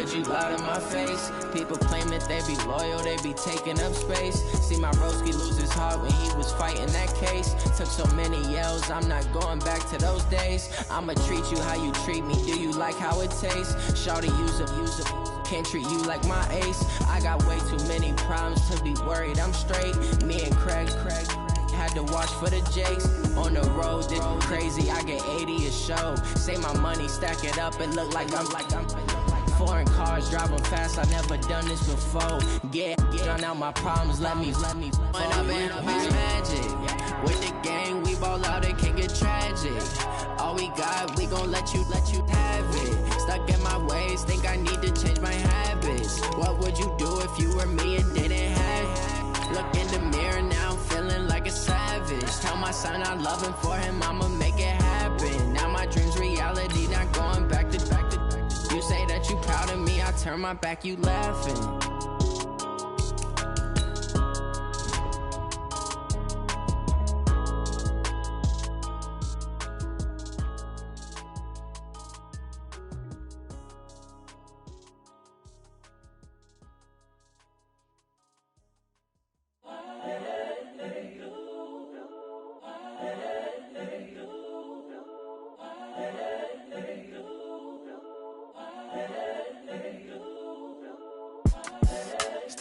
but you loud in my face. People claim that they be loyal, they be taking up space. See my broski lose his heart when he was fighting that case. Took so many yells, I'm not going back to those days. I'ma treat you how you treat me, do you like how it tastes? Shawty, use up, can't treat you like my ace. I got way too many problems to be worried, I'm straight. Me and Craig had to watch for the Jakes. On the road, this crazy, I get 80 a show. Say my money, stack it up, and look like I'm foreign cars, driving fast, I never done this before. Drown out my problems, let me When up and magic. With the gang, we ball out, it can get tragic. All we got, we gon' let you have it. Stuck in my ways, think I need to change my habits. What would you do if you were me and didn't have it? Look in the mirror now, I'm feeling like a savage. Tell my son I love him, for him I'ma make it happen. Now my dream's reality, not going back to. You say that you proud of me, I turn my back, you laughing.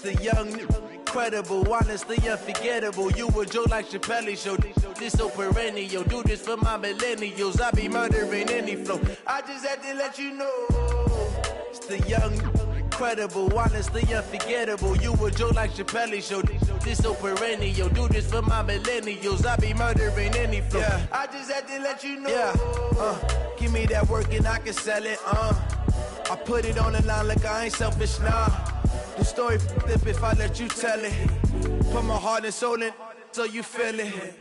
The young, incredible, honestly unforgettable. You a Joe like Chappelle show. This so perennial. Do this for my millennials. I be murdering any flow. I just had to let you know. It's the young, incredible, honestly unforgettable. You a Joe like Chappelle show. This so perennial. Do this for my millennials. I be murdering any flow. Yeah. I just had to let you know. Yeah. Give me that work and I can sell it. I put it on the line like I ain't selfish, nah. The story flip if I let you tell it. Put my heart and soul in so you feel it.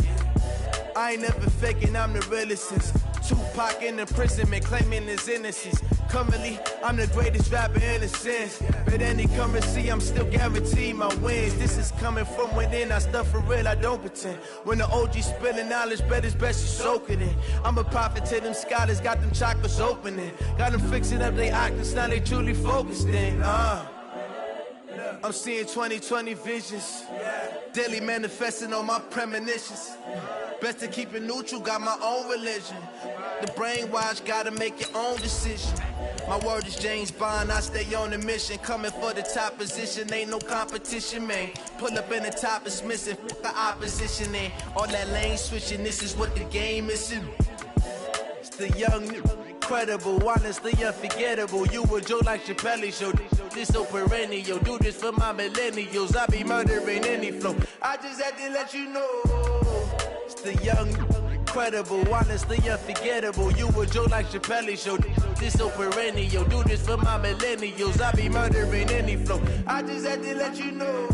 I ain't never faking, I'm the realest since Tupac in imprisonment, claiming his innocence. Currently, I'm the greatest rapper in a sense. But any currency, I'm still guaranteed my wins. This is coming from within, I stuff for real, I don't pretend. When the OG spilling knowledge, bet it's best you soak it in. I'm a prophet to them scholars, got them chakras opening. Got them fixing up they octaves, now they truly focused in. I'm seeing 2020 visions, daily manifesting on my premonitions. Best to keep it neutral, got my own religion. The brainwash, gotta make your own decision. My word is James Bond, I stay on a mission. Coming for the top position, ain't no competition, man. Pull up in the top, it's missing, the opposition in. All that lane switching, this is what the game is in. It's the young, incredible, honestly unforgettable. You a Joe like Chappelle show. This so perennial. Do this for my millennials. I be murdering any flow. I just had to let you know. It's the young, incredible, honestly unforgettable. You a Joe like Chappelle show. This so perennial. Do this for my millennials. I be murdering any flow. I just had to let you know.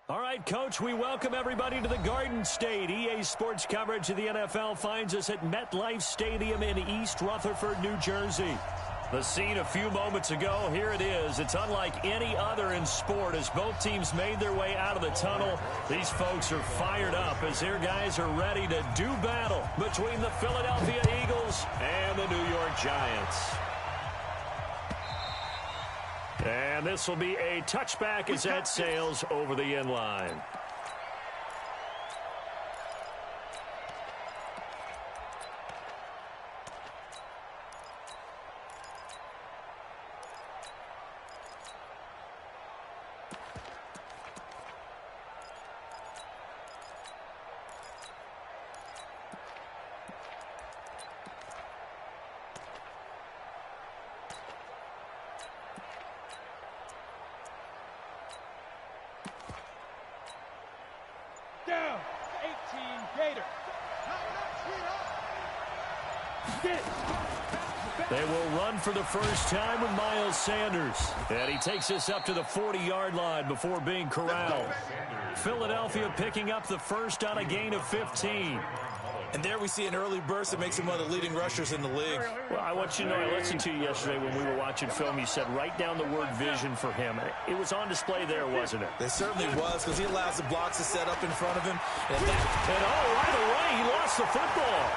All right, Coach, we welcome everybody to the Garden State. EA Sports coverage of the NFL finds us at MetLife Stadium in East Rutherford, New Jersey. The scene a few moments ago, here it is. It's unlike any other in sport as both teams made their way out of the tunnel. These folks are fired up as their guys are ready to do battle between the Philadelphia Eagles and the New York Giants. And this will be a touchback as that sails over the end line. down. 18 Gator. Get it. They will run for the first time with Miles Sanders. And he takes us up to the 40-yard line before being corralled. Philadelphia picking up the first on a gain of 15. And there we see an early burst that makes him one of the leading rushers in the league. Well, I want you to know, I listened to you yesterday when we were watching film. You said write down the word vision for him. It was on display there, wasn't it? It certainly was, because he allows the blocks to set up in front of him. And right away, he lost the football.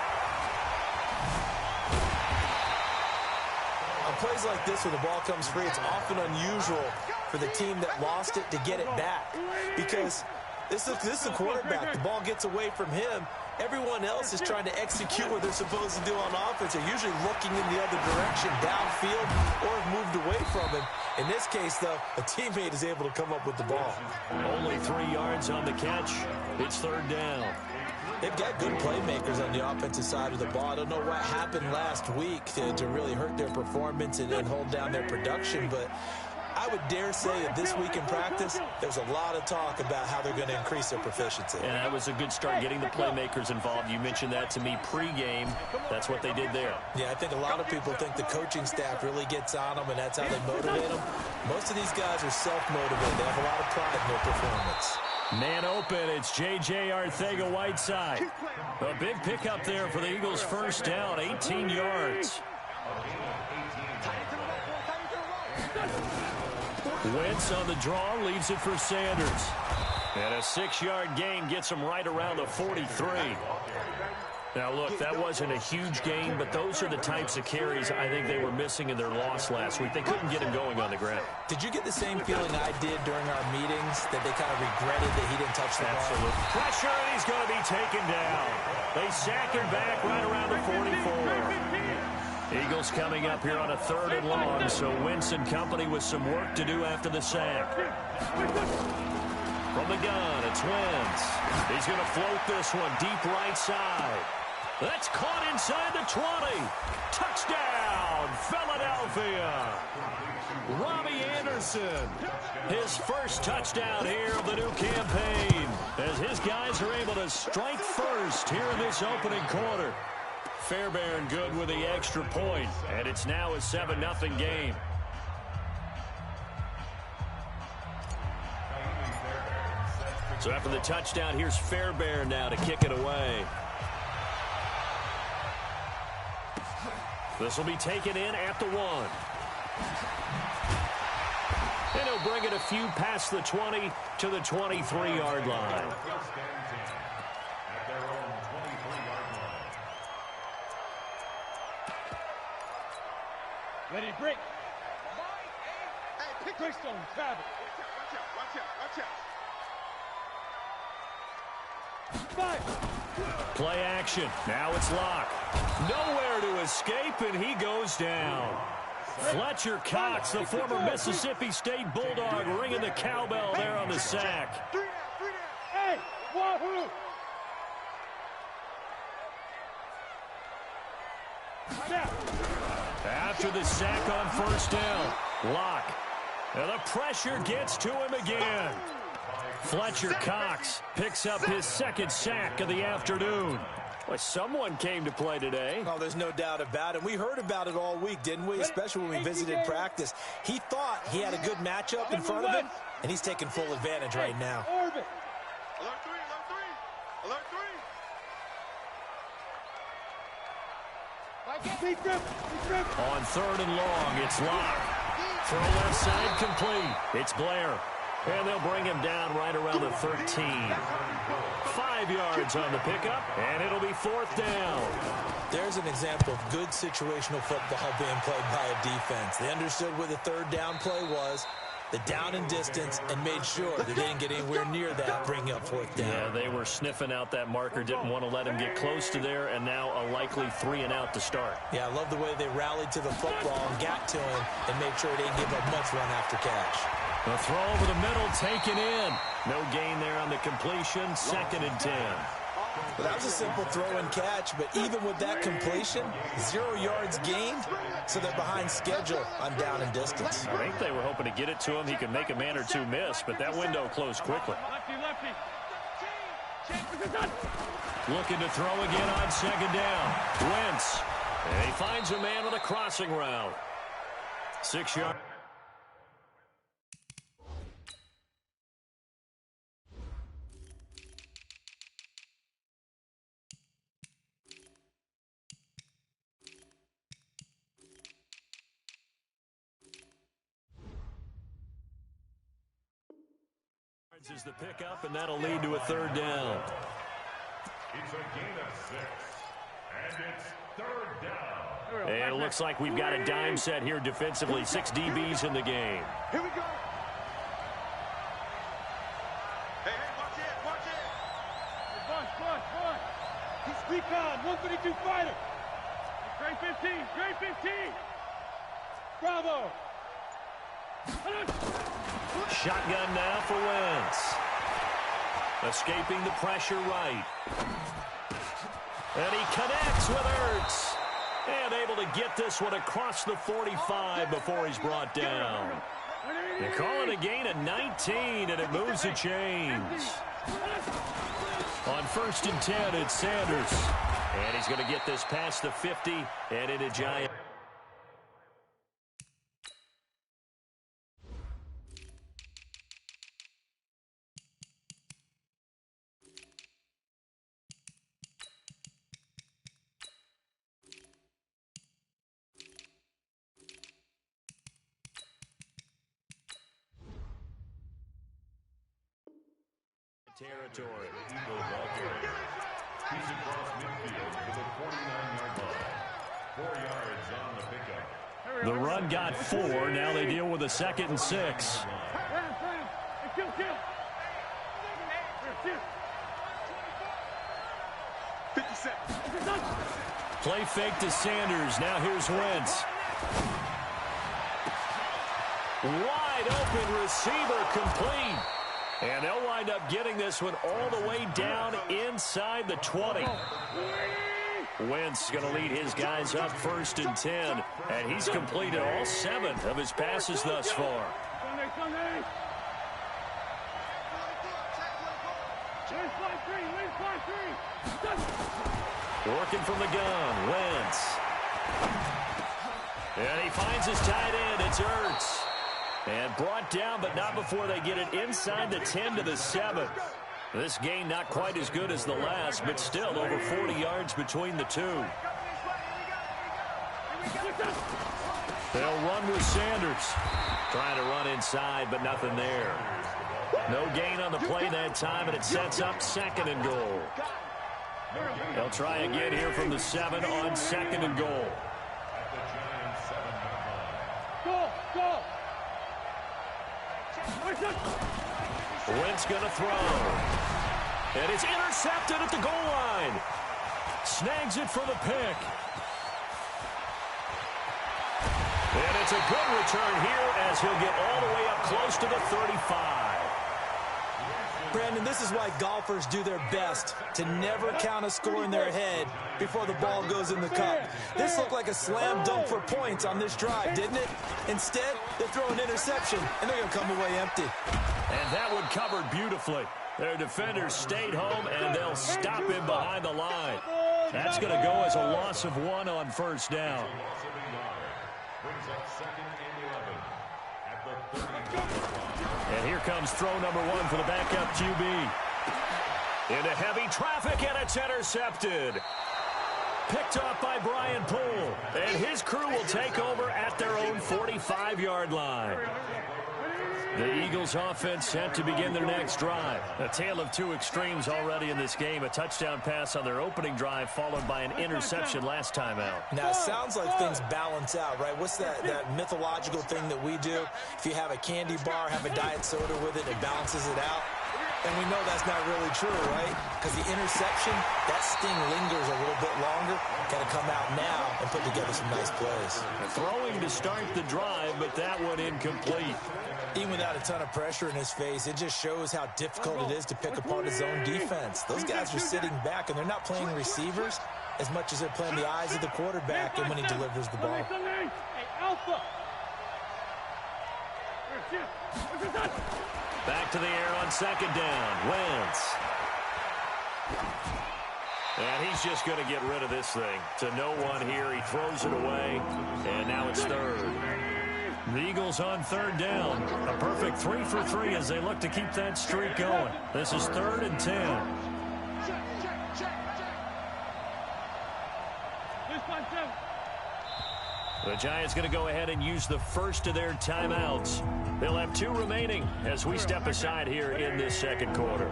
On plays like this where the ball comes free, it's often unusual for the team that lost it to get it back. Because this is the quarterback. The ball gets away from him. Everyone else is trying to execute what they're supposed to do on offense. They're usually looking in the other direction, downfield, or have moved away from him. In this case, though, a teammate is able to come up with the ball. Only 3 yards on the catch. It's third down. They've got good playmakers on the offensive side of the ball. I don't know what happened last week to really hurt their performance and hold down their production, but I would dare say that this week in practice, there's a lot of talk about how they're going to increase their proficiency. And that was a good start, getting the playmakers involved. You mentioned that to me pregame. That's what they did there. Yeah, I think a lot of people think the coaching staff really gets on them, and that's how they motivate them. Most of these guys are self-motivated. They have a lot of pride in their performance. Man open, it's J.J. Arcega-Whiteside. A big pickup there for the Eagles' first down, 18 yards. Wentz on the draw, leaves it for Sanders. And a 6-yard gain gets him right around the 43. Now, look, that wasn't a huge gain, but those are the types of carries I think they were missing in their loss last week. They couldn't get him going on the ground. Did you get the same feeling I did during our meetings, that they kind of regretted that he didn't touch the ball? Absolutely. Pressure, and he's going to be taken down. They sack him back right around the 44. Eagles coming up here on a 3rd and long, so Wentz and company with some work to do after the sack. From the gun, it's Wentz. He's going to float this one deep right side. That's caught inside the 20. Touchdown, Philadelphia. Robbie Anderson, his first touchdown here of the new campaign, as his guys are able to strike first here in this opening quarter. Fairbairn good with the extra point, and it's now a 7-0 game. So after the touchdown, here's Fairbairn now to kick it away. This will be taken in at the 1. And he'll bring it a few past the 20 to the 23-yard line. Ready to break. Hey, pick Greystone, travel. Watch out. Play action. Now it's Locke. Nowhere to escape, and he goes down. Fletcher Cox, the former Mississippi State Bulldog, ringing the cowbell there on the sack. Hey, wahoo! After the sack on first down, Locke. And the pressure gets to him again. Fletcher Cox picks up his second sack of the afternoon. Well, someone came to play today. Oh, there's no doubt about it. We heard about it all week, didn't we? Especially when we visited practice. He thought he had a good matchup in front of him, and he's taking full advantage right now. Alert 3, alert 3. On 3rd and long, it's Locke. Throw left side complete. It's Blair. And they'll bring him down right around the 13. 5 yards on the pickup, and it'll be 4th down. There's an example of good situational football being played by a defense. They understood where the 3rd down play was, the down and distance, and made sure that they didn't get anywhere near that, bringing up 4th down. Yeah, they were sniffing out that marker, didn't want to let him get close to there, and now a likely 3 and out to start. Yeah, I love the way they rallied to the football and got to him and made sure they didn't give up much run after catch. The throw over the middle taken in. No gain there on the completion. 2nd and 10. Well, that was a simple throw and catch, but even with that completion, 0 yards gained, so they're behind schedule on down and distance. I think they were hoping to get it to him. He could make a man or two miss, but that window closed quickly. Lefty. Looking to throw again on second down. Wentz. And he finds a man with a crossing route. 6 yards. Is the pickup, and that'll lead to a third down. It's a gain of 6, and it's third down. And it looks like we've got a dime set here defensively. 6 DBs in the game. Here we go. Hey, watch it. Hey, boss. He's recon, 132 fighter. Grade 15. Bravo. Shotgun now for Wentz. Escaping the pressure right. And he connects with Ertz. And able to get this one across the 45 before he's brought down. They call it a gain of 19, and it moves the chains. On 1st and 10, it's Sanders. And he's going to get this past the 50 and into Giant. Territory. He's across midfield to the 49-yard line. 4 yards on the pickup. The run got 4. Now they deal with a 2nd and 6. Kill. Play fake to Sanders. Now here's Wentz. Wide open receiver complete. And they'll wind up getting this one all the way down inside the 20. Wentz going to lead his guys up 1st and 10. And he's completed all 7 of his passes thus far. Sunday. Working from the gun, Wentz. And he finds his tight end. It's Ertz. And brought down, but not before they get it inside the 10 to the 7. This gain not quite as good as the last, but still over 40 yards between the two. They'll run with Sanders. Trying to run inside, but nothing there. No gain on the play that time, and it sets up 2nd and goal. They'll try again here from the 7 on 2nd and goal. Go! Wentz going to throw. And it's intercepted at the goal line. Snags it for the pick. And it's a good return here as he'll get all the way up close to the 35. Brandon, this is why golfers do their best to never count a score in their head before the ball goes in the cup. This looked like a slam dunk for points on this drive, didn't it? Instead, they throw an interception, and they're going to come away empty. And that one covered beautifully. Their defenders stayed home, and they'll stop him behind the line. That's going to go as a loss of 1 on 1st down. And here comes throw number 1 for the backup QB. Into heavy traffic, and it's intercepted. Picked off by Brian Poole. And his crew will take over at their own 45-yard line. The Eagles offense set to begin their next drive. A tale of 2 extremes already in this game. A touchdown pass on their opening drive followed by an interception last time out. Now, it sounds like things balance out, right? What's that mythological thing that we do? If you have a candy bar, have a diet soda with it, it balances it out. And we know that's not really true, right? Because the interception, that sting lingers a little bit longer. Got to come out now and put together some nice plays. Throwing to start the drive, but that one incomplete. Even without a ton of pressure in his face, it just shows how difficult it is to pick apart his own defense. Those guys are sitting back, and they're not playing receivers as much as they're playing the eyes of the quarterback and when he delivers the ball. Hey, Alpha! Back to the air on 2nd down. Wentz. And he's just going to get rid of this thing. To no one here. He throws it away. And now it's third. The Eagles on third down. A perfect 3 for 3 as they look to keep that streak going. This is 3rd and 10. The Giants going to go ahead and use the first of their timeouts. They'll have 2 remaining as we step aside here in this second quarter.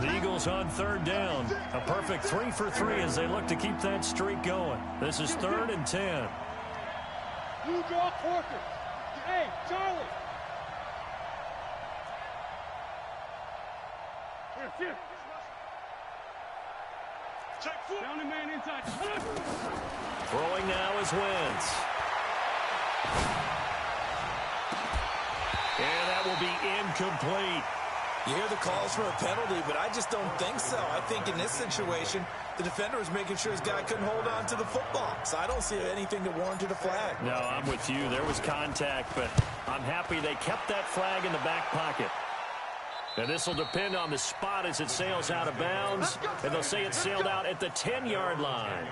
The Eagles on third down. A perfect 3 for 3 as they look to keep that streak going. This is 3rd and 10. You draw Corker. Hey, Charlie. Here. Down the man inside. Throwing now is Wentz. And that will be incomplete. You hear the calls for a penalty, but I just don't think so. I think in this situation, the defender was making sure his guy couldn't hold on to the football. So I don't see anything that warranted a flag. No, I'm with you. There was contact, but I'm happy they kept that flag in the back pocket. And this will depend on the spot as it sails out of bounds. And they'll say it sailed out at the 10-yard line.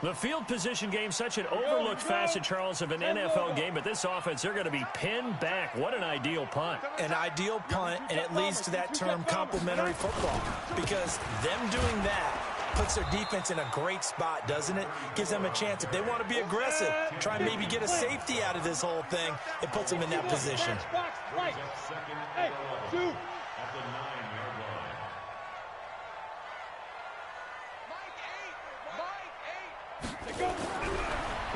The field position game, such an overlooked facet, Charles, of an NFL game. But this offense, they're going to be pinned back. What an ideal punt. An ideal punt, and it leads to that term complementary football. Because them doing that puts their defense in a great spot, doesn't it? Gives them a chance. If they want to be aggressive, try and maybe get a safety out of this whole thing, it puts them in that position. Hey, shoot. At the 9-yard line.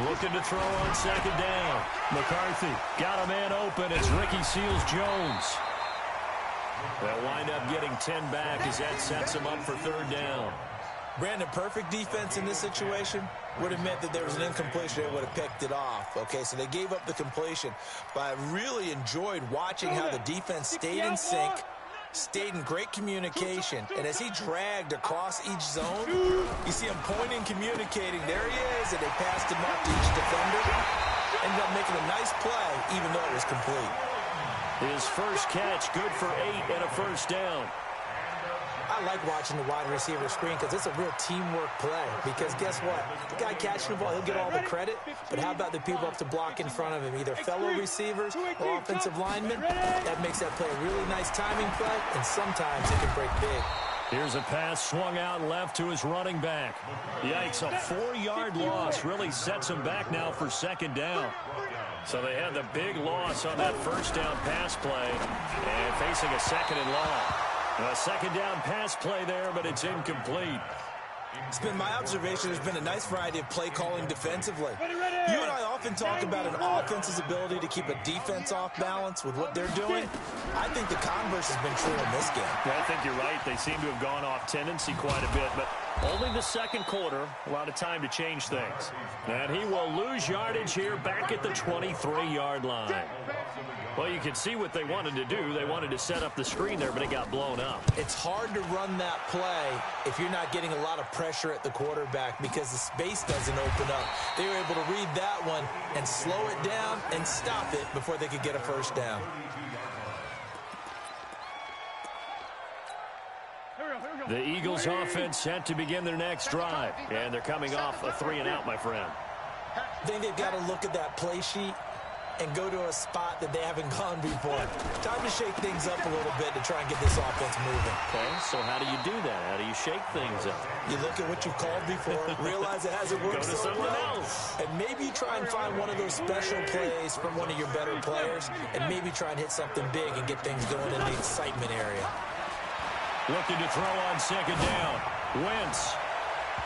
Looking to throw on second down. McCarthy got a man open. It's Ricky Seals-Jones. They'll wind up getting 10 back as that sets them up for third down. Brandon, perfect defense in this situation would have meant that there was an incompletion. They would have picked it off. Okay, so they gave up the completion. But I really enjoyed watching how the defense stayed in sync, stayed in great communication. And as he dragged across each zone, you see him pointing, communicating. There he is, and they passed him off to each defender. Ended up making a nice play, even though it was complete. His first catch, good for 8 and a first down. I like watching the wide receiver screen because it's a real teamwork play. Because guess what? The guy catching the ball, he'll get all the credit. But how about the people up to block in front of him? Either fellow receivers or offensive linemen. That makes that play a really nice timing play, and sometimes it can break big. Here's a pass swung out left to his running back. Yikes, a 4-yard loss really sets him back now for second down. So they had the big loss on that first down pass play and facing a second and long. A second down pass play there, but it's incomplete. It's been my observation there's been a nice variety of play calling defensively. You and I often talk about an offense's ability to keep a defense off balance with what they're doing. I think the converse has been true in this game. Yeah, I think you're right. They seem to have gone off tendency quite a bit, but only the second quarter, a lot of time to change things. And he will lose yardage here back at the 23-yard line. Well, you can see what they wanted to do. They wanted to set up the screen there, but it got blown up. It's hard to run that play if you're not getting a lot of pressure at the quarterback because the space doesn't open up. They were able to read that one and slow it down and stop it before they could get a first down. The Eagles offense set to begin their next drive, and they're coming off a 3-and-out, my friend. I think they've got to look at that play sheet and go to a spot that they haven't gone before. Time to shake things up a little bit to try and get this offense moving. Okay, so how do you do that? How do you shake things up? You look at what you've called before, realize it hasn't worked so well, and maybe you try and find one of those special plays from one of your better players, and maybe try and hit something big and get things going in the excitement area. Looking to throw on second down. Wentz.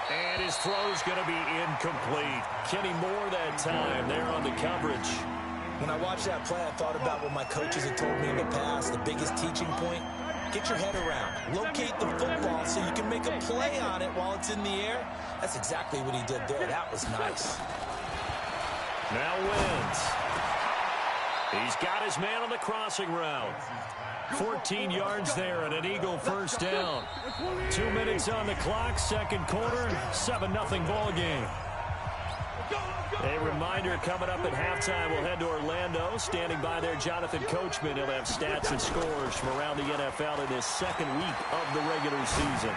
And his throw's going to be incomplete. Kenny Moore that time there on the coverage. When I watched that play, I thought about what my coaches had told me in the past. The biggest teaching point, get your head around. Locate the football so you can make a play on it while it's in the air. That's exactly what he did there. That was nice. Now Wentz. He's got his man on the crossing route. 14 yards there and an Eagle first down. 2 minutes on the clock, second quarter, 7-0 ball game. A reminder coming up at halftime, we'll head to Orlando. Standing by there, Jonathan Coachman. He'll have stats and scores from around the NFL in his second week of the regular season.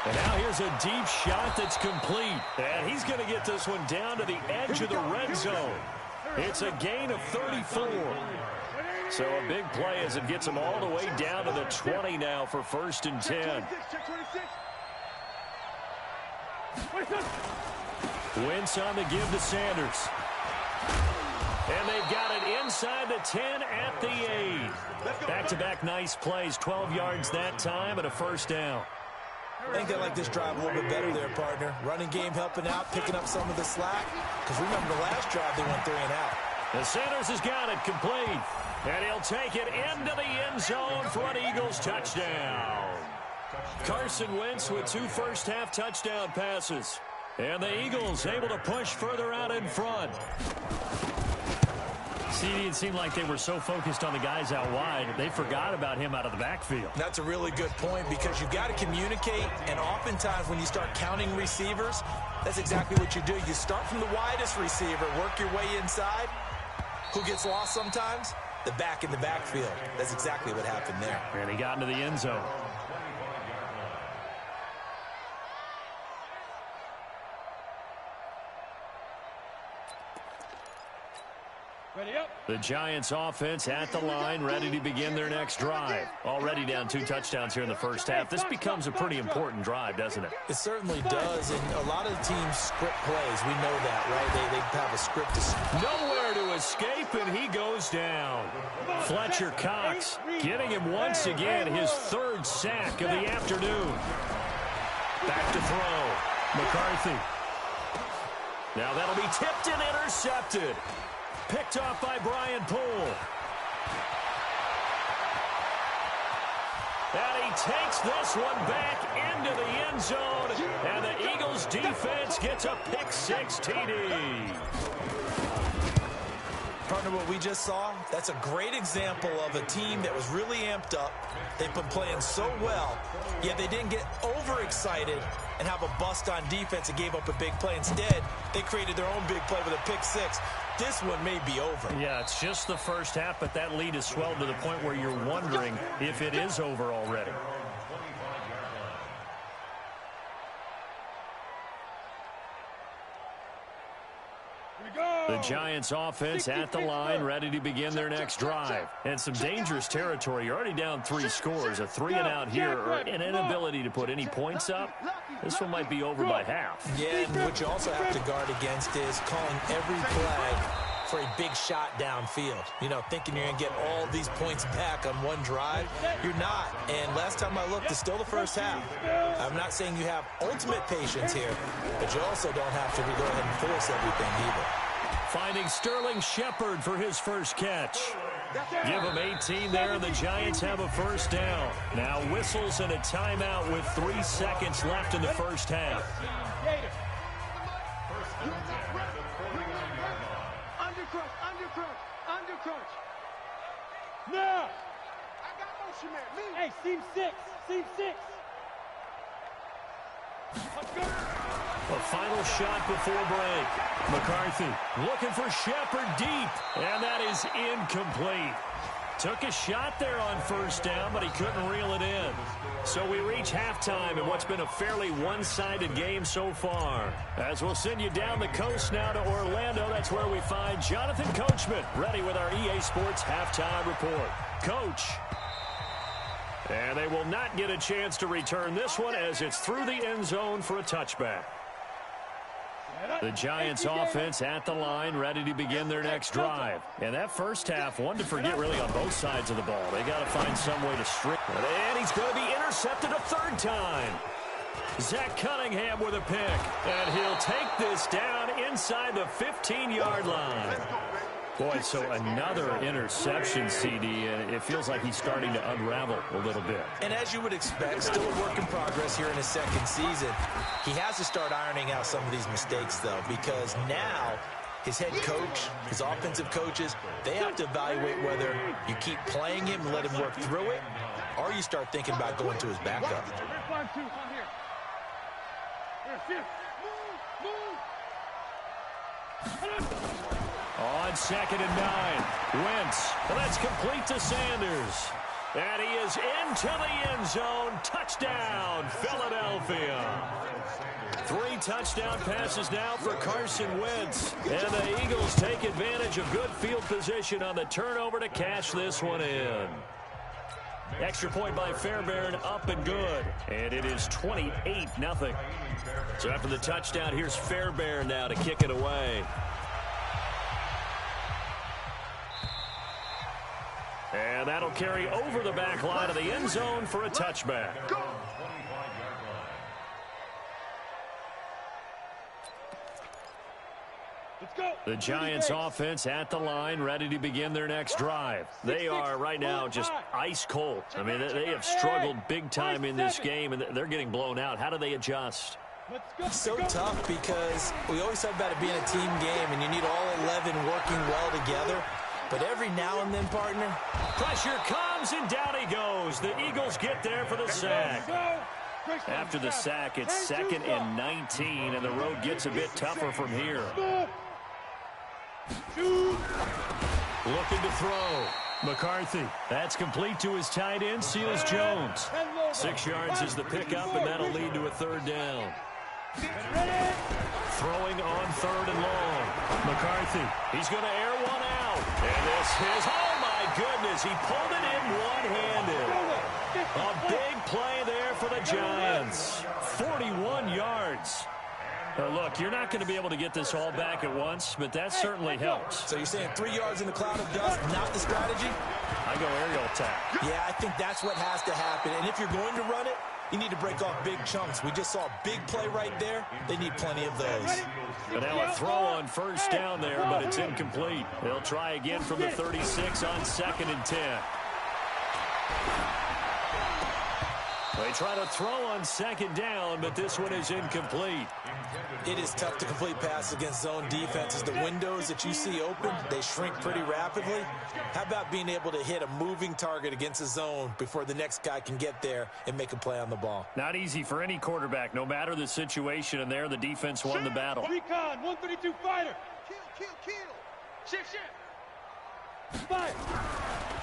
And now here's a deep shot that's complete. And he's going to get this one down to the edge of the red zone. It's a gain of 34. So a big play as it gets him all the way down to the 20 now for 1st and 10. Wentz on the give to Sanders. And they've got it inside the 10 at the 8. Back-to-back nice plays, 12 yards that time and a 1st down. I think they like this drive a little bit better there, partner. Running game helping out, picking up some of the slack. Because remember the last drive, they went 3 and out. And Sanders has got it complete. And he'll take it into the end zone for an Eagles touchdown. Carson Wentz with 2 first-half touchdown passes. And the Eagles able to push further out in front. CD, it seemed like they were so focused on the guys out wide, they forgot about him out of the backfield. That's a really good point because you've got to communicate, and oftentimes when you start counting receivers, that's exactly what you do. You start from the widest receiver, work your way inside. Who gets lost sometimes? The back in the backfield. That's exactly what happened there. And he got into the end zone. Ready up. The Giants offense at the line, ready to begin their next drive. Already down 2 touchdowns here in the first half. This becomes a pretty important drive, doesn't it? It certainly does, and a lot of the teams script plays. We know that, right? They have a script to... Nowhere to escape, and he goes down. Fletcher Cox getting him once again, his 3rd sack of the afternoon. Back to throw. McCarthy. Now that'll be tipped and intercepted. Picked off by Brian Poole. And he takes this one back into the end zone. And the Eagles defense gets a pick-6 TD. Partner, what we just saw, that's a great example of a team that was really amped up. They've been playing so well, yet they didn't get overexcited and have a bust on defense and gave up a big play. Instead, they created their own big play with a pick-6. This one may be over. Yeah, it's just the first half, but that lead has swelled to the point where you're wondering if it is over already. The Giants offense at the line, ready to begin their next drive. And some dangerous territory. You're already down 3 scores. A 3-and-out here, or an inability to put any points up. This one might be over by half. Yeah, and what you also have to guard against is calling every play for a big shot downfield. You know, thinking you're going to get all these points back on one drive. You're not. And last time I looked, it's still the first half. I'm not saying you have ultimate patience here, but you also don't have to go ahead and force everything either. Finding Sterling Shepard for his first catch. Give him 18 there, and the Giants have a 1st down. Now whistles and a timeout with 3 seconds left in the first half. Undercrunch. Now. I got motion man. Hey, seam 6. A final shot before break. McCarthy looking for Shepard deep, and that is incomplete. Took a shot there on 1st down, but he couldn't reel it in. So we reach halftime in what's been a fairly one-sided game so far. As we'll send you down the coast now to Orlando, that's where we find Jonathan Coachman, ready with our EA Sports halftime report. Coach. And they will not get a chance to return this one as it's through the end zone for a touchback. The Giants offense at the line, ready to begin their next drive. And that first half, one to forget really on both sides of the ball. They got to find some way to string. And he's going to be intercepted a 3rd time. Zach Cunningham with a pick. And he'll take this down inside the 15-yard line. Boy, so another interception, CD, and it feels like he's starting to unravel a little bit. And as you would expect, still a work in progress here in his 2nd season. He has to start ironing out some of these mistakes, though, because now his head coach, his offensive coaches, they have to evaluate whether you keep playing him and let him work through it, or you start thinking about going to his backup. On 2nd and 9, Wentz. Well, that's complete to Sanders. And he is into the end zone. Touchdown, Philadelphia. 3 touchdown passes now for Carson Wentz. And the Eagles take advantage of good field position on the turnover to cash this one in. Extra point by Fairbairn, up and good. And it is 28-0. So after the touchdown, here's Fairbairn now to kick it away. And that'll carry over the back line of the end zone for a touchback. The Giants offense at the line, ready to begin their next drive. They are right now just ice cold. I mean, they have struggled big time in this game, and they're getting blown out. How do they adjust? It's so tough because we always talk about it being a team game, and you need all 11 working well together. But every now and then, partner, pressure comes, and down he goes. The Eagles get there for the sack. After the sack, it's 2nd and 19, and the road gets a bit tougher from here. Looking to throw. McCarthy. That's complete to his tight end, Seals Jones. 6 yards is the pickup, and that'll lead to a 3rd down. Throwing on 3rd and long. McCarthy. He's going to air one out. And this is, oh my goodness, he pulled it in one-handed. A big play there for the Giants. 41 yards. Look, you're not going to be able to get this all back at once, but that certainly helps. So you're saying 3 yards in the cloud of dust, not the strategy? I go aerial attack. Yeah, I think that's what has to happen. And if you're going to run it, you need to break off big chunks. We just saw a big play right there. They need plenty of those. And now a throw on 1st down there, but it's incomplete. They'll try again from the 36 on 2nd and 10. They try to throw on 2nd down, but this one is incomplete. It is tough to complete passes against zone defenses. The windows that you see open, they shrink pretty rapidly. How about being able to hit a moving target against a zone before the next guy can get there and make a play on the ball? Not easy for any quarterback, no matter the situation, and there the defense won the battle. Recon, 132 fighter. Kill. Shift. Fire.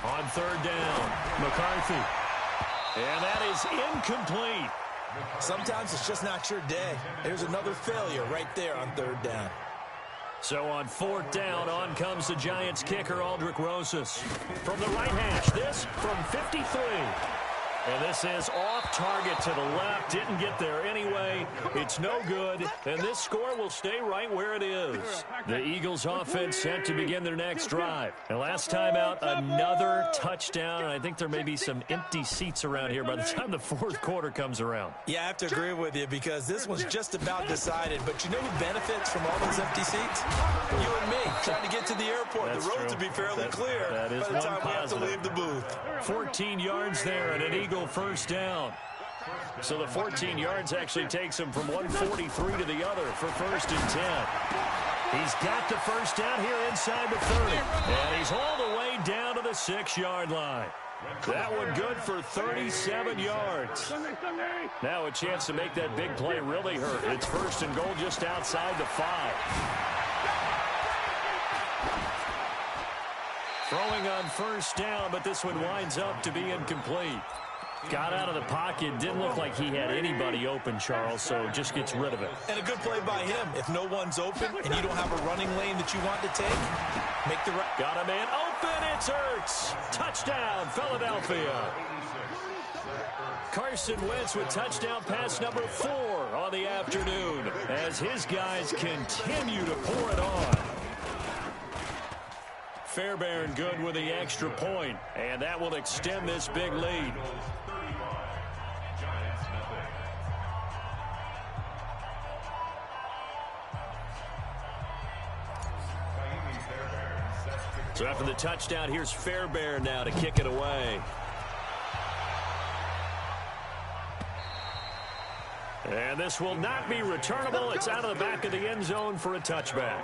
On 3rd down, McCarthy. And that is incomplete. Sometimes it's just not your day. There's another failure right there on 3rd down. So on 4th down, on comes the Giants kicker, Aldrich Rosas. From the right hash, this from 53. And this is off target to the left. Didn't get there anyway. It's no good. And this score will stay right where it is. The Eagles offense set to begin their next drive. And last time out, another touchdown. And I think there may be some empty seats around here by the time the 4th quarter comes around. Yeah, I have to agree with you because this one's just about decided. But you know who benefits from all those empty seats? You and me, trying to get to the airport. That's the roads true. will be fairly clear that is by the time one we have to positive. leave the booth. 14 yards there and an Eagle 1st down. So the 14 yards actually takes him from 143 to the other for 1st and 10. He's got the 1st down here inside the 30. And he's all the way down to the 6-yard line. That one good for 37 yards. Now a chance to make that big play really hurt. It's 1st and goal just outside the 5. Throwing on 1st down, but this one winds up to be incomplete. Got out of the pocket. Didn't look like he had anybody open, Charles, so just gets rid of it. And a good play by him. If no one's open and you don't have a running lane that you want to take, make the right. Got a man open. It's Ertz. Touchdown, Philadelphia. Carson Wentz with touchdown pass number 4 on the afternoon as his guys continue to pour it on. Fairbairn good with the extra point, and that will extend this big lead. So after the touchdown, here's Fairbairn now to kick it away. And this will not be returnable. It's out of the back of the end zone for a touchback.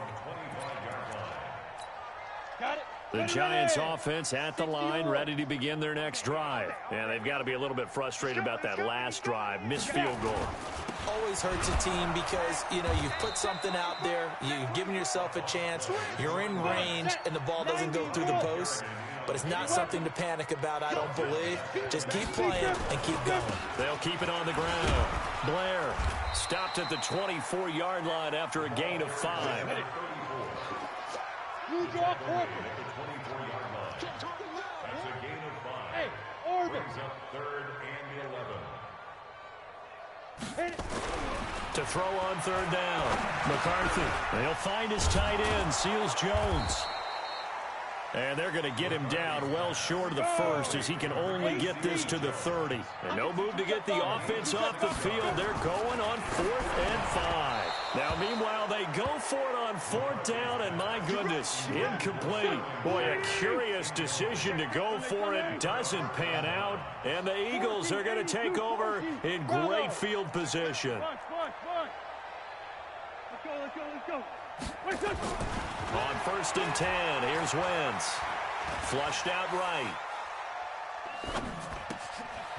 The Giants offense at the line, ready to begin their next drive. And they've got to be a little bit frustrated about that last drive, missed field goal. Always hurts a team because, you know, you've put something out there, you've given yourself a chance, you're in range, and the ball doesn't go through the post. but it's not something to panic about, I don't believe. Just keep playing and keep going. They'll keep it on the ground. Blair stopped at the 24-yard line after a gain of 5. You draw corporate. That's a gain of 5. Hey, Orbit. Brings up 3rd and 11. Hit it. To throw on 3rd down. McCarthy. They'll find his tight end, Seals Jones. And they're going to get him down well short of the first as he can only get this to the 30. And no move to get the offense off the field. They're going on 4th and 5. Now, meanwhile, they go for it on 4th down, and my goodness, incomplete. Boy, a curious decision to go for it. Doesn't pan out, and the Eagles are going to take over in great field position. Let's go. On 1st and 10, here's Wentz. Flushed out right.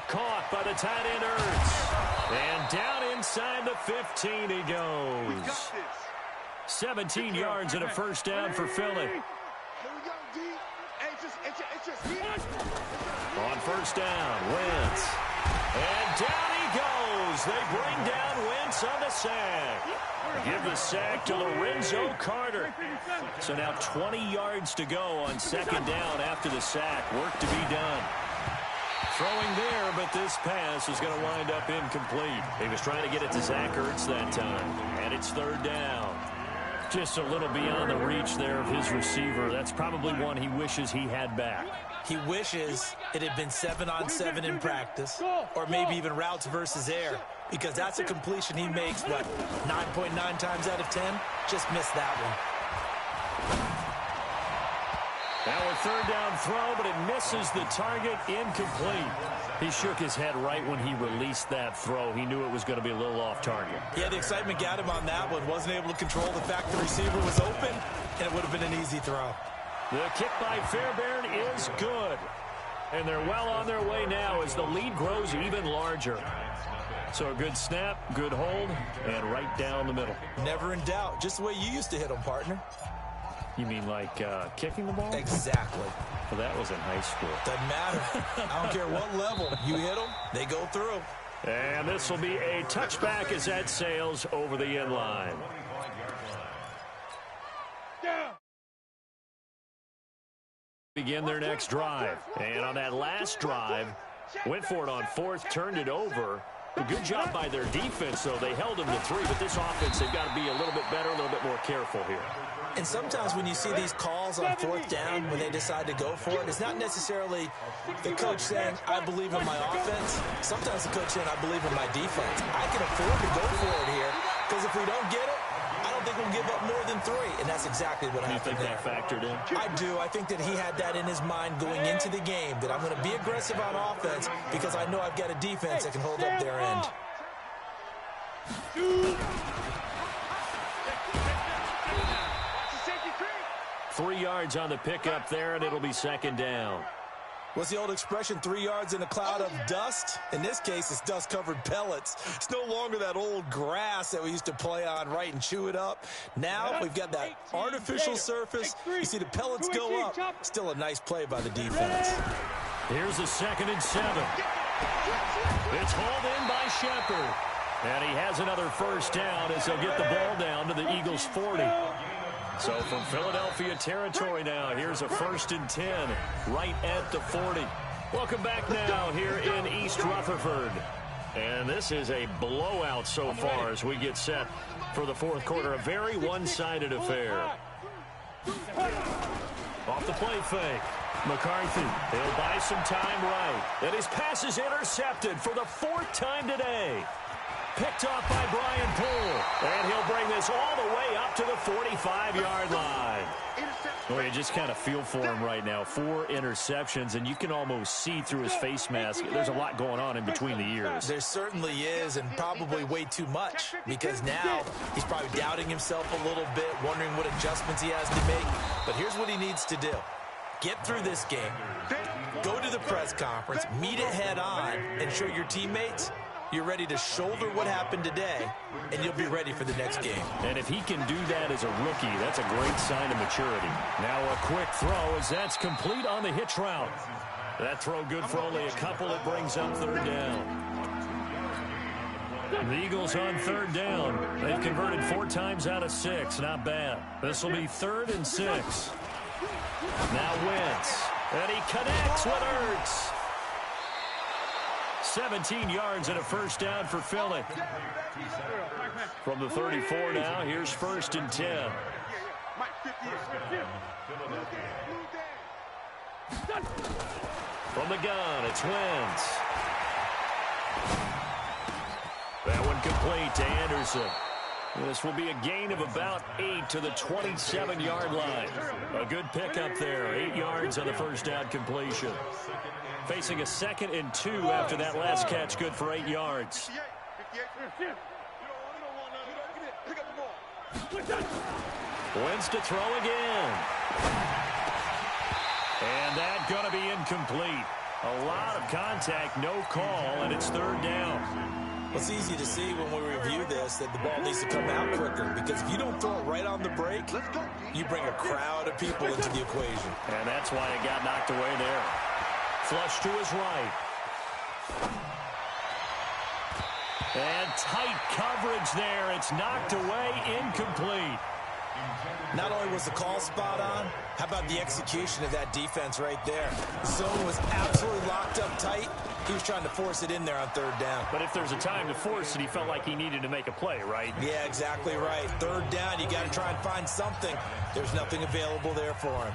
Caught by the tight end Ertz. And down inside the 15 he goes. 17 yards and a first down for Philly. On 1st down, Wentz. And down he goes. They bring down Wentz on the sack. Give the sack to Lorenzo Carter. So now 20 yards to go on 2nd down after the sack. Work to be done. Throwing there, but this pass is going to wind up incomplete. He was trying to get it to Zach Ertz that time. And it's 3rd down. Just a little beyond the reach there of his receiver. That's probably one he wishes he had back. He wishes it had been 7-on-7 in practice, or maybe even routes versus air, because that's a completion he makes, what, 9.9 times out of 10? Just missed that one. Now a 3rd down throw, but it misses the target, incomplete. He shook his head right when he released that throw. He knew it was going to be a little off target. Yeah, the excitement got him on that one. Wasn't able to control the fact the receiver was open, and it would have been an easy throw. The kick by Fairbairn is good. And they're well on their way now as the lead grows even larger. So a good snap, good hold, and right down the middle. Never in doubt. Just the way you used to hit them, partner. You mean like kicking the ball? Exactly. Well, that was in high school. Doesn't matter. I don't care what level. You hit them, they go through. And this will be a touchback as that sails over the end line. Begin their next drive. And on that last drive, went for it on 4th, turned it over. A good job by their defense, though. They held them to 3, but this offense, they've got to be a little bit better, a little bit more careful here. And sometimes when you see these calls on 4th down, when they decide to go for it, it's not necessarily the coach saying, I believe in my offense. Sometimes the coach saying, I believe in my defense. I can afford to go for it here, because if we don't get it, I don't think we'll give up more than 3, and that's exactly what happened there. You think that factored in? I do. I think that he had that in his mind going into the game, that I'm going to be aggressive on offense because I know I've got a defense that can hold up their end. 3 yards on the pickup there, and it'll be 2nd down. What's the old expression, 3 yards in a cloud of dust? In this case, it's dust-covered pellets. It's no longer that old grass that we used to play on, right, and chew it up. Now we've got that artificial surface. You see the pellets go up. Still a nice play by the defense. Here's a 2nd and 7. It's hauled in by Shepard. And he has another first down as they'll get the ball down to the Eagles' 40. So from Philadelphia territory now, here's a 1st and 10 right at the 40. Welcome back now here in East Rutherford. And this is a blowout so far as we get set for the 4th quarter. A very one-sided affair. Off the play fake. McCarthy, he'll buy some time right. And his pass is intercepted for the 4th time today. Picked off by Brian Poole. And he'll bring this all the way up to the 45-yard line. Well, you just kind of feel for him right now. 4 interceptions, and you can almost see through his face mask. There's a lot going on in between the ears. There certainly is, and probably way too much, because now he's probably doubting himself a little bit, wondering what adjustments he has to make. But here's what he needs to do. Get through this game. Go to the press conference, meet it head on, and show your teammates you're ready to shoulder what happened today, and you'll be ready for the next game. And if he can do that as a rookie, that's a great sign of maturity. Now a quick throw as that's complete on the hitch route. That throw good for only a couple. It brings up third down. The Eagles on third down. They've converted 4 times out of 6. Not bad. This will be 3rd and 6. Now Wentz. And he connects with Ertz. 17 yards and a first down for Philly. From the 34 now, here's 1st and 10. From the gun, it's Wentz. That one complete to Anderson. This will be a gain of about 8 to the 27-yard line. A good pickup there, 8 yards on the first down completion. Facing a 2nd and 2 after that last catch, good for 8 yards. Wentz to throw again. And that going to be incomplete. A lot of contact, no call, and it's 3rd down. Well, it's easy to see when we review this that the ball needs to come out quicker, because if you don't throw it right on the break, you bring a crowd of people into the equation. And that's why it got knocked away there. Flush to his right. And tight coverage there. It's knocked away, incomplete. Not only was the call spot on, how about the execution of that defense right there? The zone was absolutely locked up tight. He was trying to force it in there on 3rd down. But if there's a time to force it, he felt like he needed to make a play, right? Yeah, exactly right. 3rd down, you got to try and find something. There's nothing available there for him.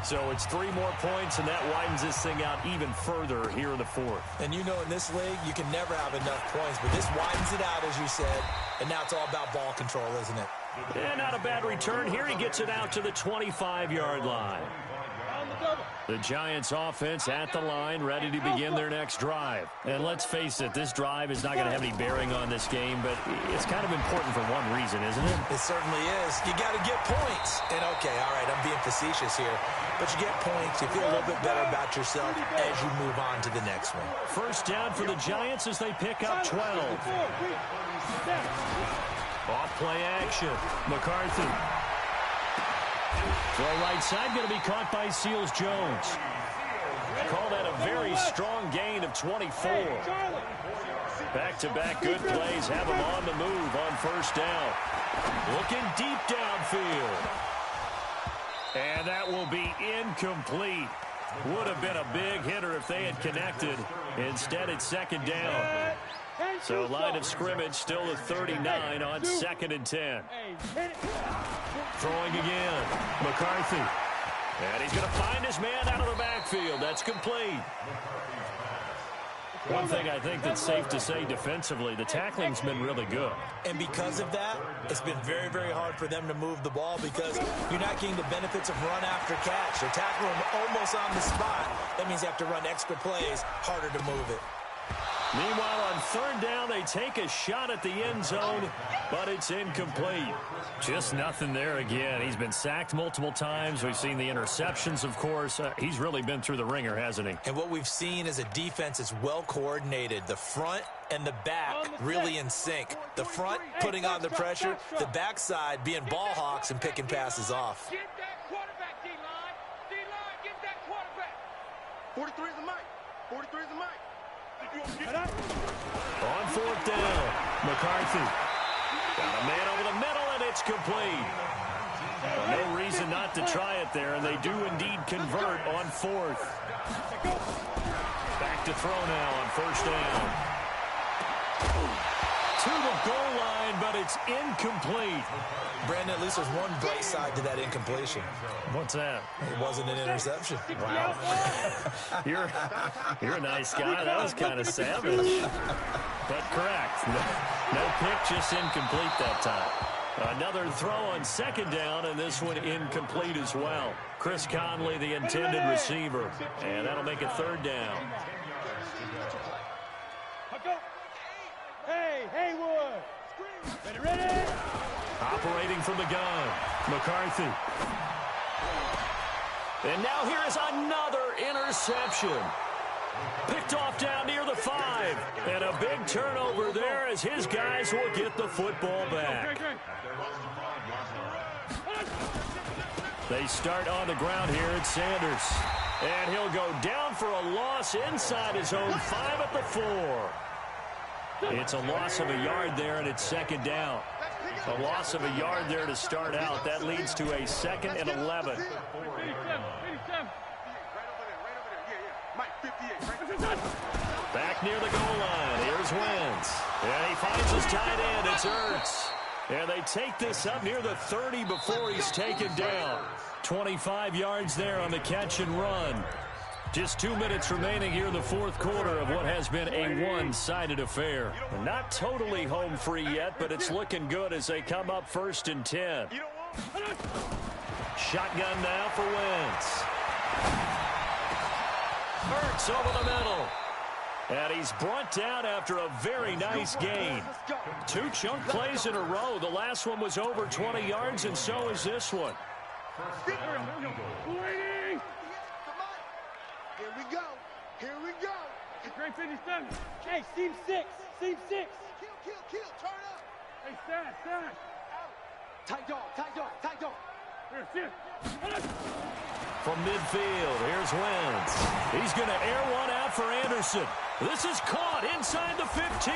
So it's 3 more points, and that widens this thing out even further here in the 4th. And you know, in this league, you can never have enough points, but this widens it out, as you said, and now it's all about ball control, isn't it? Yeah, not a bad return. Here he gets it out to the 25-yard line. The Giants offense at the line, ready to begin their next drive. And let's face it, this drive is not going to have any bearing on this game, but it's kind of important for one reason, isn't it? It certainly is. You got to get points. And okay, all right, I'm being facetious here, but you get points, you feel a little bit better about yourself as you move on to the next one. First down for the Giants as they pick up 12. Off play action. McCarthy. Throw right side, going to be caught by Seals-Jones. Call that a very strong gain of 24. Back-to-back good plays have him on the move on first down. Looking deep downfield. And that will be incomplete. Would have been a big hitter if they had connected. Instead, it's 2nd down. So line of scrimmage still at 39 on 2nd and 10. Throwing again. McCarthy. And he's going to find his man out of the backfield. That's complete. One thing I think that's safe to say defensively, the tackling's been really good. And because of that, it's been very, very hard for them to move the ball because you're not getting the benefits of run after catch. They're tackling them almost on the spot. That means you have to run extra plays, harder to move it. Meanwhile, on 3rd down, they take a shot at the end zone, but it's incomplete. Just nothing there again. He's been sacked multiple times. We've seen the interceptions, of course. He's really been through the ringer, hasn't he? And what we've seen is a defense that's well coordinated. The front and the back really in sync. The front putting on the pressure, the backside being ball hawks and picking passes off. Get that quarterback, D-line. D-line, get that quarterback. 43 is the mic. 43 is the mic. On 4th down, McCarthy. Got a man over the middle, and it's complete. No reason not to try it there, and they do indeed convert on 4th. Back to throw now on 1st down. To the goal line, but it's incomplete. Brandon, at least there's one bright side to that incompletion. What's that? It wasn't an interception. Wow. You're a nice guy. That was kind of savage. But correct. No pick, just incomplete that time. Another throw on 2nd down, and this one incomplete as well. Chris Conley, the intended receiver. And that'll make it 3rd down. Hey, Haywood. Ready? Operating from the gun, McCarthy. And now here is another interception. Picked off down near the 5. And a big turnover there as his guys will get the football back. They start on the ground here at Sanders. And he'll go down for a loss inside his own 5 at the 4. It's a loss of a yard there, and it's second down. A loss of a yard there to start out. That leads to a 2nd and 11. Back near the goal line. Here's Wentz. And he finds his tight end. It's Ertz. And they take this up near the 30 before he's taken down. 25 yards there on the catch and run. Just 2 minutes remaining here in the fourth quarter of what has been a one-sided affair. Not totally home free yet, but it's looking good as they come up 1st and 10. Shotgun now for Wentz. Ertz over the middle. And he's brought down after a very nice gain. 2 chunk plays in a row. The last one was over 20 yards, and so is this one. Here we go. Here we go. Great 57. Hey, seam 6. Seam 6. Kill. Turn up. Hey, stand. Tight dog. Here. From midfield, here's Wentz. He's going to air one out for Anderson. This is caught inside the 15.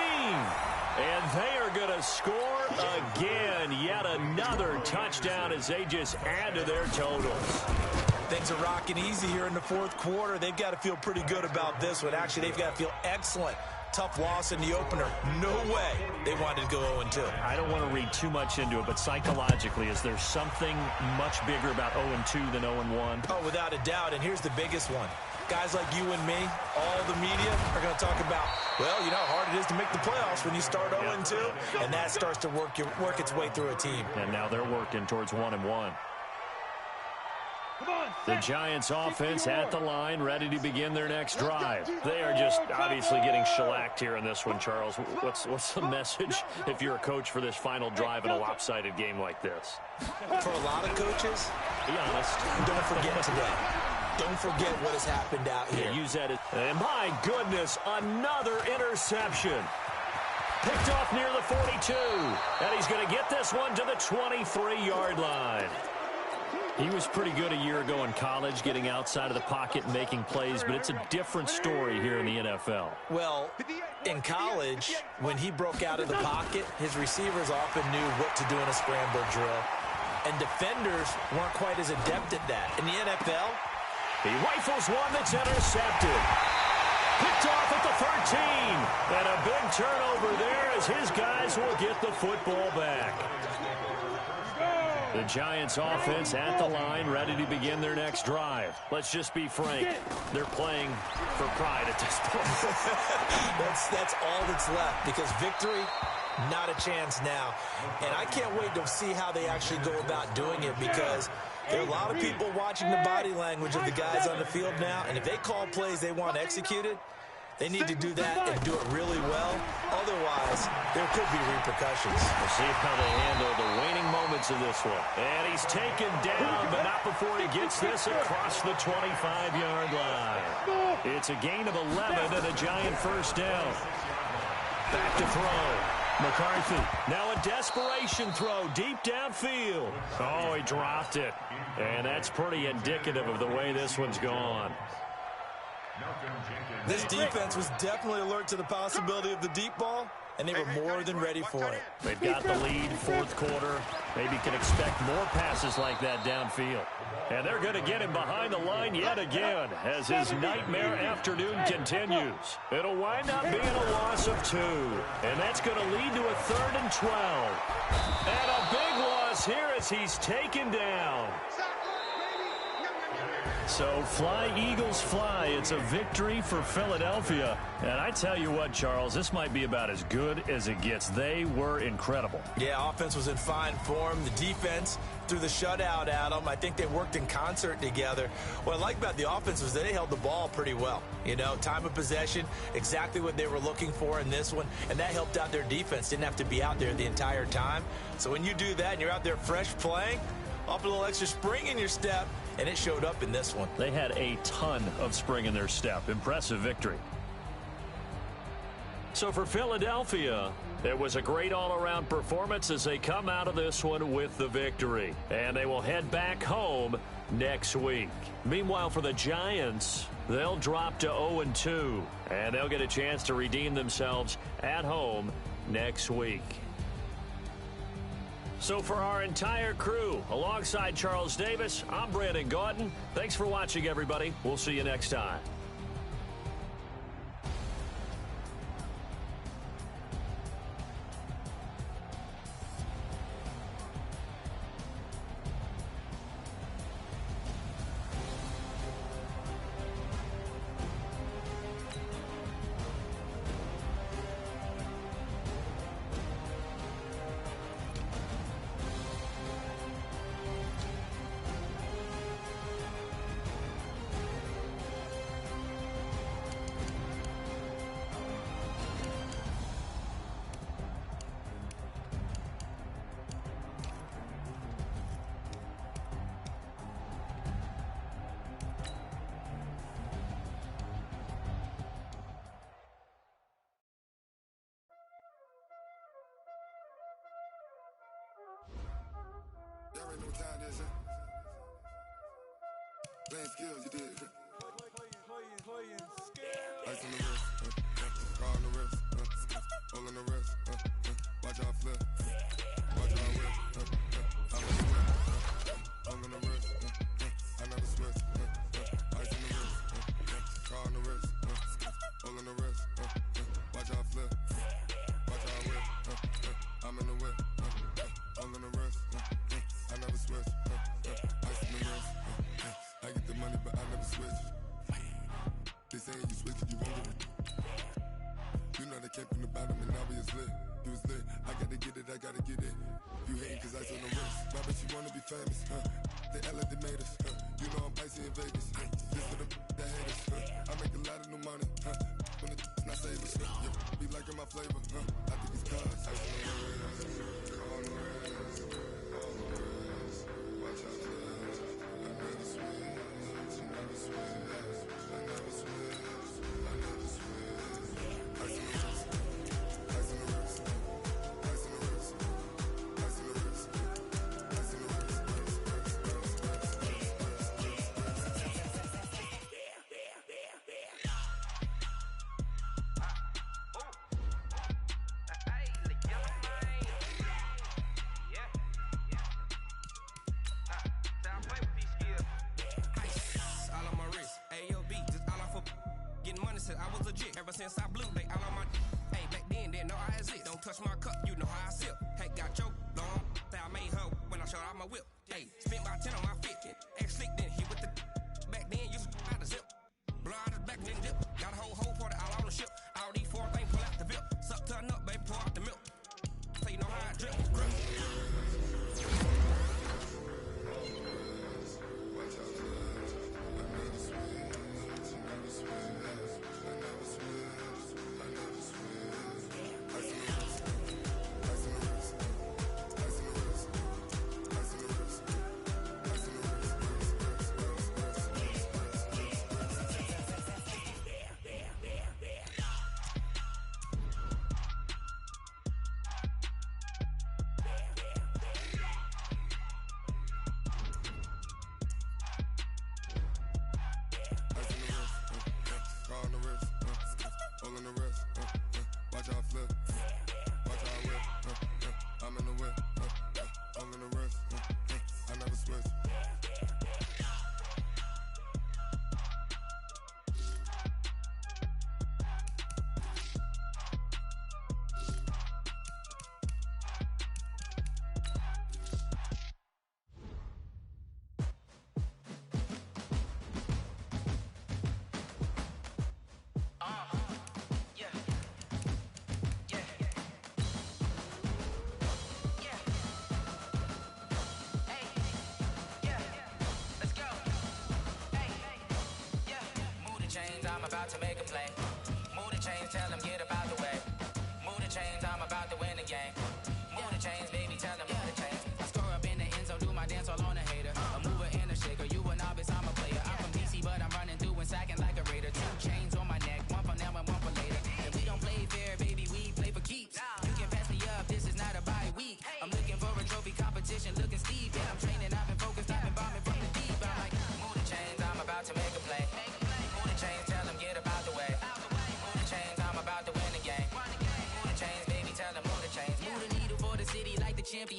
And they are going to score again. Yet another touchdown as they just add to their totals. Things are rocking easy here in the fourth quarter. They've got to feel pretty good about this one. Actually, they've got to feel excellent. Tough loss in the opener. No way they wanted to go 0-2. I don't want to read too much into it, but psychologically, is there something much bigger about 0-2 than 0-1? Oh, without a doubt, and here's the biggest one. Guys like you and me, all the media are going to talk about, well, you know how hard it is to make the playoffs when you start 0-2, and that starts to work its way through a team. And now they're working towards 1-1. The Giants offense at the line, ready to begin their next drive. They are just obviously getting shellacked here in this one, Charles. What's the message if you're a coach for this final drive in a lopsided game like this? For a lot of coaches, be honest, don't forget today. Don't forget what has happened out here. Yeah, use that as, and my goodness, another interception. Picked off near the 42. And he's going to get this one to the 23-yard line. He was pretty good a year ago in college, getting outside of the pocket and making plays, but it's a different story here in the NFL. Well, in college, when he broke out of the pocket, his receivers often knew what to do in a scramble drill, and defenders weren't quite as adept at that. In the NFL, he rifles one that's intercepted. Picked off at the 13, and a big turnover there as his guys will get the football back. The Giants offense at the line, ready to begin their next drive. Let's just be frank. They're playing for pride at this point. that's all that's left, because victory, not a chance now. And I can't wait to see how they actually go about doing it, because there are a lot of people watching the body language of the guys on the field now, and if they call plays they want executed, they need to do that and do it really well. Otherwise, there could be repercussions. We'll see how they handle the waning moments of this one. And he's taken down, but not before he gets this across the 25-yard line. It's a gain of 11 and a Giant first down. Back to throw. McCarthy. Now a desperation throw deep downfield. Oh, he dropped it. And that's pretty indicative of the way this one's gone. This defense was definitely alert to the possibility of the deep ball, and they were more than ready for it. They've got the lead, fourth quarter. Maybe can expect more passes like that downfield. And they're going to get him behind the line yet again as his nightmare afternoon continues. It'll wind up being a loss of 2. And that's going to lead to a 3rd and 12. And a big loss here as he's taken down. So fly, Eagles, fly. It's a victory for Philadelphia. And I tell you what, Charles, this might be about as good as it gets. They were incredible. Yeah, offense was in fine form. The defense threw the shutout at them. I think they worked in concert together. What I like about the offense was they held the ball pretty well. You know, time of possession, exactly what they were looking for in this one. And that helped out their defense. Didn't have to be out there the entire time. So when you do that and you're out there fresh playing, off a little extra spring in your step, and it showed up in this one. They had a ton of spring in their step. Impressive victory. So for Philadelphia, it was a great all-around performance as they come out of this one with the victory. And they will head back home next week. Meanwhile, for the Giants, they'll drop to 0-2. And they'll get a chance to redeem themselves at home next week. So for our entire crew, alongside Charles Davis, I'm Brandon Gaudin. Thanks for watching, everybody. We'll see you next time. There ain't no time, this shit. Playing skills, you did. Ice on the wrist, car on the wrist, all on the wrist, watch out flip, watch out whip, I'm on the whip, all on the wrist, I never switch, ice on the wrist, car on the wrist, all on the wrist, watch out flip, watch out whip, I'm in the whip, all on the wrist, I never switch, ice on the wrist, I get the money but I never switch. They saying you switch it, you won't get it. You know they came from the bottom and now we is lit. You was lit, I gotta get it, I gotta get it. You hating cause ice on the wrist. Why bet you wanna be famous, They Ella, they made us, You know I'm icy in Vegas, This for the that hate us, I make a lot of new money, When it's not savers, Be liking my flavor, I think it's cause ice on the wrist, on the wrist, on the wrist. Watch out for this, I never switch, I never switch. Ever since I blew, they all on my. Hey, back then, didn't know I exist. Don't touch my cup, you know how I sip. Hey, got your long. Say I made her when I showed out my whip. Hey, spent about 10 on my 50. Ex-slick, then hit with the. Back then, used to out the zip. Blow out the back, then dip. Got a whole party all on the ship. All these four things pull out the bip. Suck to a nut, baby, pour out the milk. So you know how I drip. I'm about to make a play. Move the chains, tell them get about the way. Move the chains, I'm about to win the game. Move the chains, baby, tell them move the chains. I score up in the end zone, do my dance all on a hater. A mover and a shaker, you will not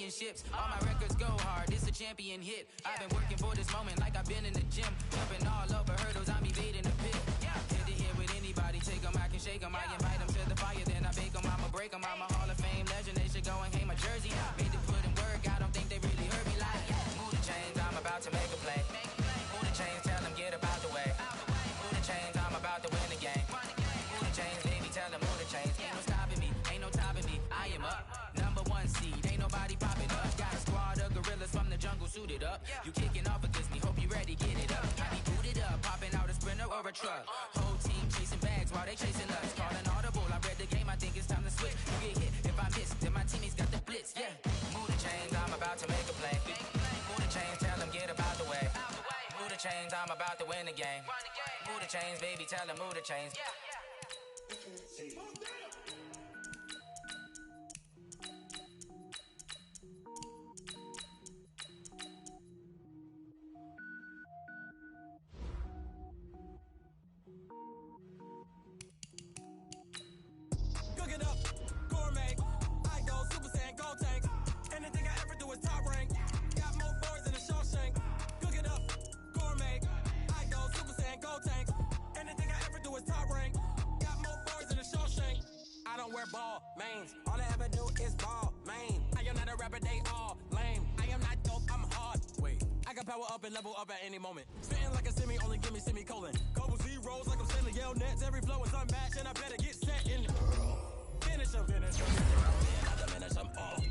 championships. All my records go hard, it's a champion hit. I've been working for this moment like I've been in the gym. Jumping all over hurdles, I'm evading the pit. Head to head with anybody, take them, I can shake them. I invite them to the fire, then I bake them, I'ma break them. I'm a Hall of Fame legend, they should go and hang my jersey. Made to put in work, I don't think they really heard me like, move the chains, I'm about to make a play. Move the chains, tell them get up out the way. Move the chains, I'm about to win the game. Move the chains, baby, tell them move the chains. Ain't no stopping me, ain't no topping me, I am up. Number one seed, ain't nobody popping up. Got a squad of gorillas from the jungle suited up. You kicking off against me, hope you ready, get it up. I be booted up, popping out a sprinter or a truck. Whole team chasing bags while they chasing us. Calling audible, I read the game, I think it's time to switch. You get hit, if I miss, then my teammates got the blitz, Move the chains, I'm about to make a play. Move the chains, tell them get up out the way. Move the chains, I'm about to win the game. Move the chains, baby, tell them move the chains. Cook it up, gourmet. I go Super Saiyan, gold tank. Anything I ever do is top rank. Got more boards than a Shawshank. Cook it up, gourmet. I go Super Saiyan, gold tank. Anything I ever do is top rank. Got more boards than a Shawshank. I don't wear ball mains. All I ever do is ball main. I am not a rapper, they all lame. I am not dope, I'm hard. Wait, I can power up and level up at any moment. Spitting like a semi, only give me semicolon. Couple zeros like I'm selling yell nets. Every flow is unmatched and I better get set in. Finish them. I diminish them all.